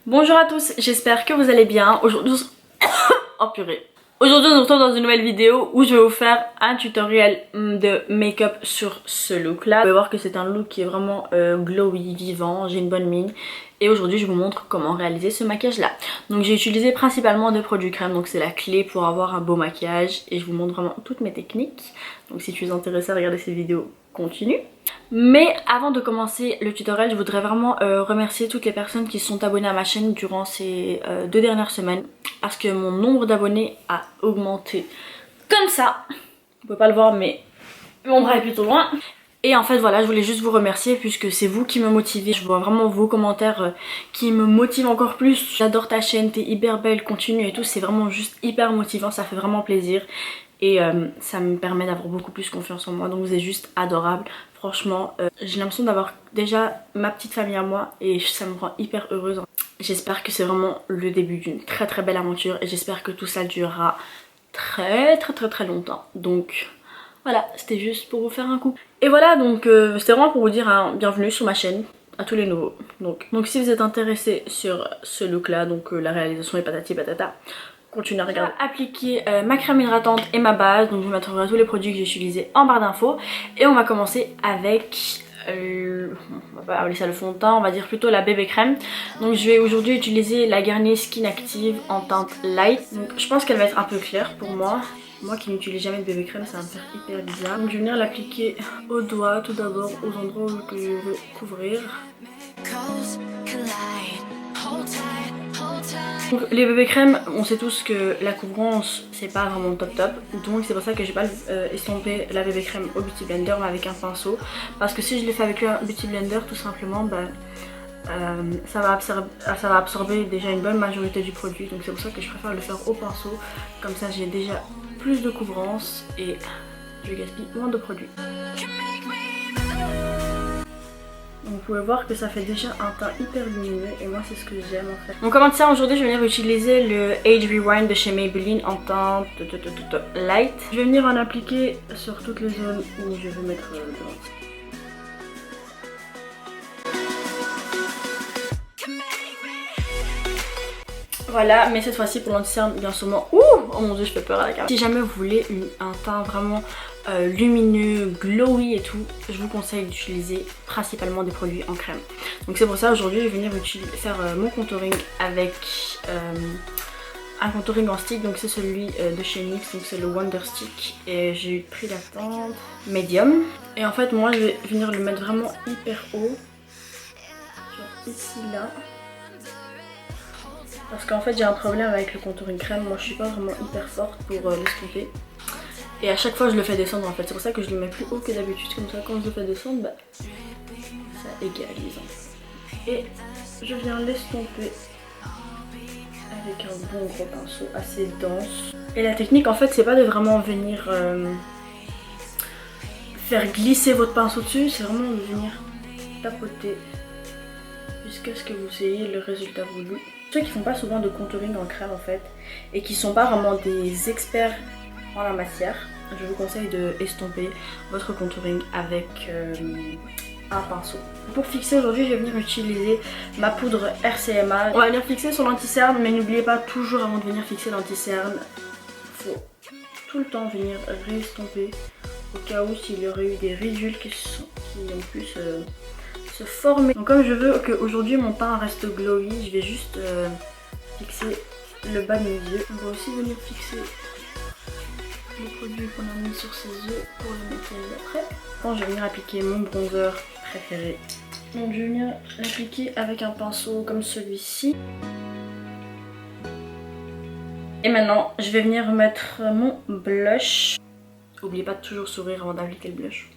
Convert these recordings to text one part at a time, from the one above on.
Bonjour à tous, j'espère que vous allez bien. Aujourd'hui, oh purée. Aujourd'hui on se retrouve dans une nouvelle vidéo où je vais vous faire un tutoriel de make-up sur ce look là. Vous pouvez voir que c'est un look qui est vraiment glowy, vivant, j'ai une bonne mine. Et aujourd'hui je vous montre comment réaliser ce maquillage là. Donc j'ai utilisé principalement des produits crème, donc c'est la clé pour avoir un beau maquillage. Et je vous montre vraiment toutes mes techniques. Donc si tu es intéressé à regarder cette vidéo, continue. Mais avant de commencer le tutoriel, je voudrais vraiment remercier toutes les personnes qui se sont abonnées à ma chaîne durant ces 2 dernières semaines. Parce que mon nombre d'abonnés a augmenté comme ça. Vous pouvez pas le voir mais mon bras est plutôt loin. Et en fait voilà, je voulais juste vous remercier puisque c'est vous qui me motivez. Je vois vraiment vos commentaires qui me motivent encore plus. J'adore ta chaîne, t'es hyper belle, continue et tout. C'est vraiment juste hyper motivant, ça fait vraiment plaisir. Et ça me permet d'avoir beaucoup plus confiance en moi. Donc vous êtes juste adorable. Franchement, j'ai l'impression d'avoir déjà ma petite famille à moi. Et ça me rend hyper heureuse. J'espère que c'est vraiment le début d'une très très belle aventure. Et j'espère que tout ça durera très longtemps. Donc voilà, c'était juste pour vous faire un coup. Et voilà, donc c'était vraiment pour vous dire bienvenue sur ma chaîne. À tous les nouveaux. Donc si vous êtes intéressé sur ce look là, donc la réalisation est patati patata, continuez à regarder. Je vais appliquer ma crème hydratante et ma base. Donc je vous mettrai tous les produits que j'ai utilisés en barre d'infos. Et on va commencer avec on va pas appeler ça le fond de teint, on va dire plutôt la bébé crème. Donc je vais aujourd'hui utiliser la Garnier Skin Active en teinte light. Donc je pense qu'elle va être un peu claire pour moi. Moi qui n'utilise jamais de bébé crème, ça va me faire hyper bizarre. Donc je vais venir l'appliquer au doigt tout d'abord, aux endroits que je veux couvrir. Donc les bébés crèmes, on sait tous que la couvrance c'est pas vraiment top. Donc c'est pour ça que j'ai pas estompé la bébé crème au Beauty Blender mais avec un pinceau. Parce que si je l'ai fait avec le Beauty Blender tout simplement, ça va absorber déjà une bonne majorité du produit. Donc c'est pour ça que je préfère le faire au pinceau. Comme ça j'ai déjà plus de couvrance et je gaspille moins de produits. Donc vous pouvez voir que ça fait déjà un teint hyper lumineux et moi c'est ce que j'aime en fait. Donc comme ça aujourd'hui je vais venir utiliser le Age Rewind de chez Maybelline en teinte light. Je vais venir en appliquer sur toutes les zones où je veux mettre le lentille. Voilà, mais cette fois-ci pour l'anti-cerne bien sûrement. Ouh, oh mon dieu, je fais peur à la caméra. Si jamais vous voulez un teint vraiment lumineux, glowy et tout, je vous conseille d'utiliser principalement des produits en crème. Donc c'est pour ça aujourd'hui je vais venir faire mon contouring avec un contouring en stick. Donc c'est celui de chez NYX, donc c'est le Wonder Stick. Et j'ai pris la teinte médium. Et en fait moi je vais venir le mettre vraiment hyper haut. Genre ici là. Parce qu'en fait j'ai un problème avec le contouring crème, moi je suis pas vraiment hyper forte pour l'estomper. Et à chaque fois je le fais descendre en fait, c'est pour ça que je le mets plus haut que d'habitude, comme ça quand je le fais descendre, ça égalise. Et je viens l'estomper avec un bon gros pinceau assez dense. Et la technique en fait c'est pas de vraiment venir faire glisser votre pinceau dessus, c'est vraiment de venir tapoter jusqu'à ce que vous ayez le résultat voulu. Ceux qui font pas souvent de contouring en crème en fait et qui sont pas vraiment des experts en la matière, je vous conseille de estomper votre contouring avec un pinceau. Pour fixer aujourd'hui je vais venir utiliser ma poudre RCMA. On va venir fixer son anti-cerne mais n'oubliez pas toujours avant de venir fixer l'anti-cerne, faut tout le temps venir réestomper au cas où s'il y aurait eu des ridules qui ont pu se former. Donc comme je veux qu'aujourd'hui mon teint reste glowy, je vais juste fixer le bas de mes yeux. On va aussi venir fixer le produit qu'on a mis sur ses yeux pour le maquiller après. Quand je vais venir appliquer mon bronzer préféré. Donc je vais venir l'appliquer avec un pinceau comme celui-ci. Et maintenant je vais venir mettre mon blush. N'oubliez pas de toujours sourire avant d'appliquer le blush.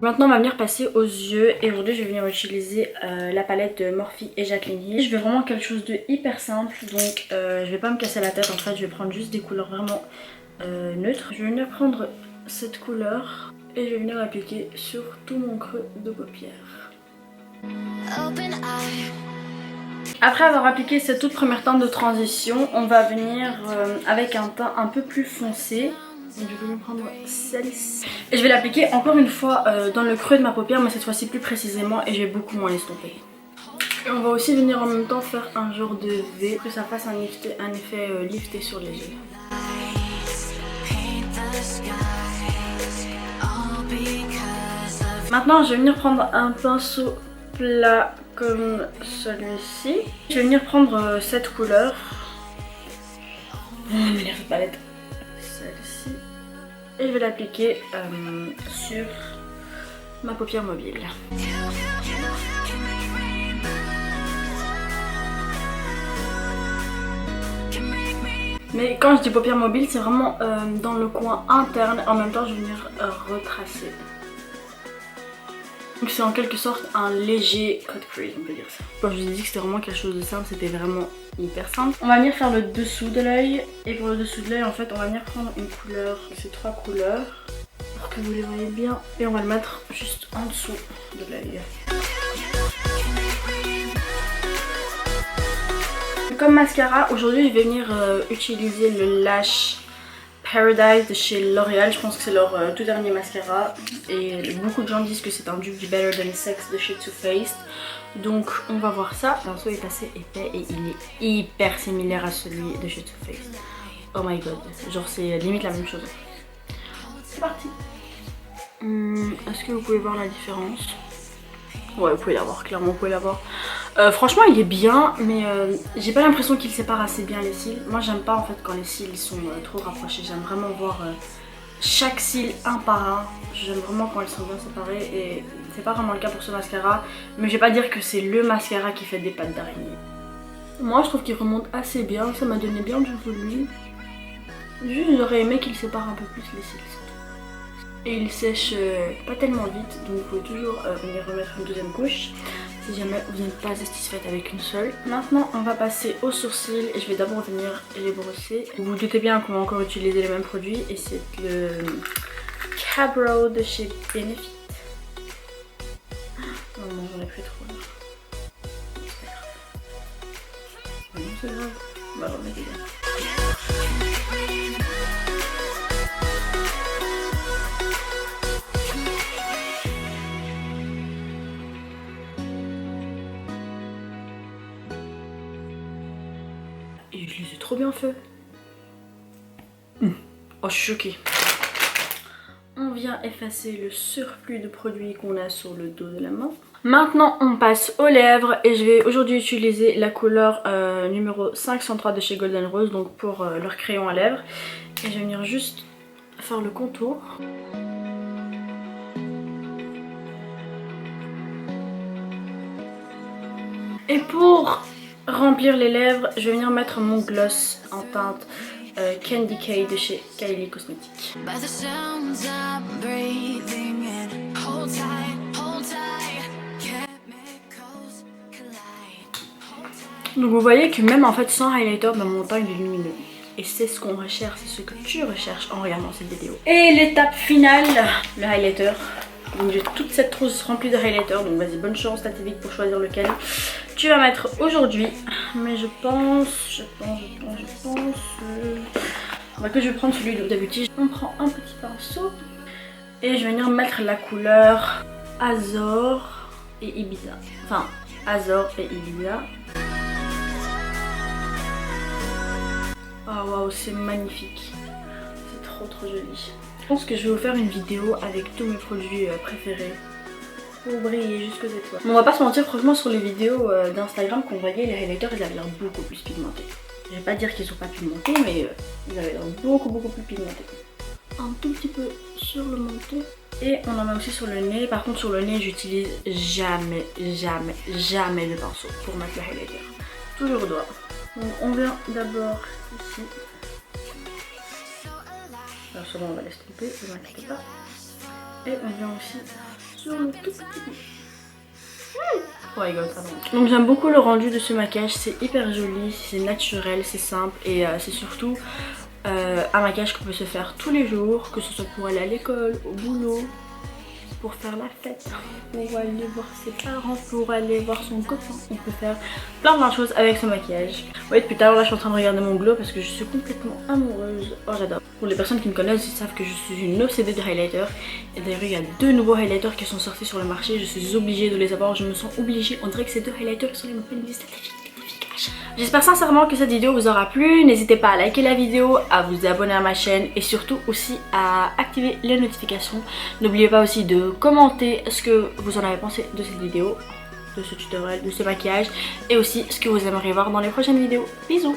Maintenant on va venir passer aux yeux et aujourd'hui je vais venir utiliser la palette de Morphe et Jaclyn Hill. Je veux vraiment quelque chose de hyper simple, donc je vais pas me casser la tête en fait, je vais prendre juste des couleurs vraiment neutres. Je vais venir prendre cette couleur et je vais venir l'appliquer sur tout mon creux de paupière. Après avoir appliqué cette toute première teinte de transition, on va venir avec un teint un peu plus foncé. Donc je vais me prendre celle-ci. Et je vais l'appliquer encore une fois dans le creux de ma paupière, mais cette fois-ci plus précisément, et j'ai beaucoup moins estompé. Et on va aussi venir en même temps faire un genre de V, pour que ça fasse un effet lifté sur les yeux. Maintenant je vais venir prendre un pinceau plat comme celui-ci. Je vais venir prendre cette couleur. Oh, m'énerve cette palette. Celle-ci. Et je vais l'appliquer sur ma paupière mobile. Mais quand je dis paupière mobile, c'est vraiment dans le coin interne. En même temps, je vais venir retracer. Donc c'est en quelque sorte un léger cut crease, on peut dire ça. Quand je vous ai dit que c'était vraiment quelque chose de simple, c'était vraiment hyper simple. On va venir faire le dessous de l'œil. Et pour le dessous de l'œil, en fait, on va venir prendre une couleur, ces 3 couleurs, pour que vous les voyez bien. Et on va le mettre juste en dessous de l'œil. Comme mascara, aujourd'hui je vais venir utiliser le Lash Paradise de chez L'Oréal. Je pense que c'est leur tout dernier mascara. Et beaucoup de gens disent que c'est un dupe du Better Than Sex de chez Too Faced. Donc on va voir ça. Le pinceau est assez épais et il est hyper similaire à celui de chez Too Faced. Oh my god, genre c'est limite la même chose. C'est parti. Est-ce que vous pouvez voir la différence? Ouais, vous pouvez la voir, clairement vous pouvez la voir. Franchement il est bien, mais j'ai pas l'impression qu'il sépare assez bien les cils. Moi j'aime pas en fait quand les cils sont trop rapprochés. J'aime vraiment voir chaque cil un par un. J'aime vraiment quand ils sont bien séparés et c'est pas vraiment le cas pour ce mascara. Mais je vais pas dire que c'est le mascara qui fait des pattes d'araignée. Moi je trouve qu'il remonte assez bien, ça m'a donné bien du volume. Juste j'aurais aimé qu'il sépare un peu plus les cils. Et il sèche pas tellement vite, donc vous pouvez toujours venir remettre une deuxième couche si jamais vous n'êtes pas satisfaite avec une seule. Maintenant on va passer aux sourcils et je vais d'abord venir les brosser. Vous vous doutez bien qu'on va encore utiliser les mêmes produits et c'est le Cabro de chez Benefit. Oh non, j'en ai plus trop là. Non, c'est grave. On va remettre bien. Et je les ai trop bien fait. Oh, je suis choquée. On vient effacer le surplus de produits qu'on a sur le dos de la main. Maintenant, on passe aux lèvres et je vais aujourd'hui utiliser la couleur numéro 503 de chez Golden Rose, donc pour leur crayon à lèvres. Et je vais venir juste faire le contour. Et pour remplir les lèvres, je vais venir mettre mon gloss en teinte Candy K de chez Kylie Cosmetics. Donc vous voyez que même en fait sans highlighter, mon teint il est lumineux. Et c'est ce qu'on recherche, c'est ce que tu recherches en regardant cette vidéo. Et l'étape finale, le highlighter. Donc j'ai toute cette trousse remplie de highlighter, donc vas-y, bonne chance, t'as tes vite pour choisir lequel tu vas mettre aujourd'hui. Mais je pense que je vais prendre celui d'habitude. On prend un petit pinceau et je vais venir mettre la couleur Azor et Ibiza. Enfin, Azor et Ibiza. Oh waouh, c'est magnifique. C'est trop joli. Je pense que je vais vous faire une vidéo avec tous mes produits préférés pour briller jusqu'aux étoiles. Mais on va pas se mentir, franchement sur les vidéos d'Instagram qu'on voyait, les highlighters ils avaient l'air beaucoup plus pigmentés. Je vais pas dire qu'ils sont pas pigmentés, mais ils avaient l'air beaucoup plus pigmentés. Un tout petit peu sur le menton. Et on en met aussi sur le nez. Par contre sur le nez j'utilise jamais de pinceau pour mettre le highlighter. Toujours au doigt. Donc on vient d'abord ici. Alors souvent on va l'estomper, ne vous inquiétez pas. Et on vient aussi sur le tout petit bout. Oh my god, pardon. Donc j'aime beaucoup le rendu de ce maquillage, c'est hyper joli, c'est naturel, c'est simple et c'est surtout un maquillage qu'on peut se faire tous les jours, que ce soit pour aller à l'école, au boulot, pour faire la fête, pour aller voir ses parents, pour aller voir son copain. On peut faire plein de choses avec ce maquillage. Oui, depuis tout à l'heure là je suis en train de regarder mon glow parce que je suis complètement amoureuse. Oh j'adore. Pour les personnes qui me connaissent, ils savent que je suis une obsédée de highlighter. Et d'ailleurs il y a 2 nouveaux highlighters qui sont sortis sur le marché. Je suis obligée de les avoir, je me sens obligée. On dirait que ces 2 highlighters sont les plus stratégiques. J'espère sincèrement que cette vidéo vous aura plu. N'hésitez pas à liker la vidéo, à vous abonner à ma chaîne et surtout aussi à activer les notifications. N'oubliez pas aussi de commenter ce que vous en avez pensé de cette vidéo, de ce tutoriel, de ce maquillage et aussi ce que vous aimeriez voir dans les prochaines vidéos. Bisous!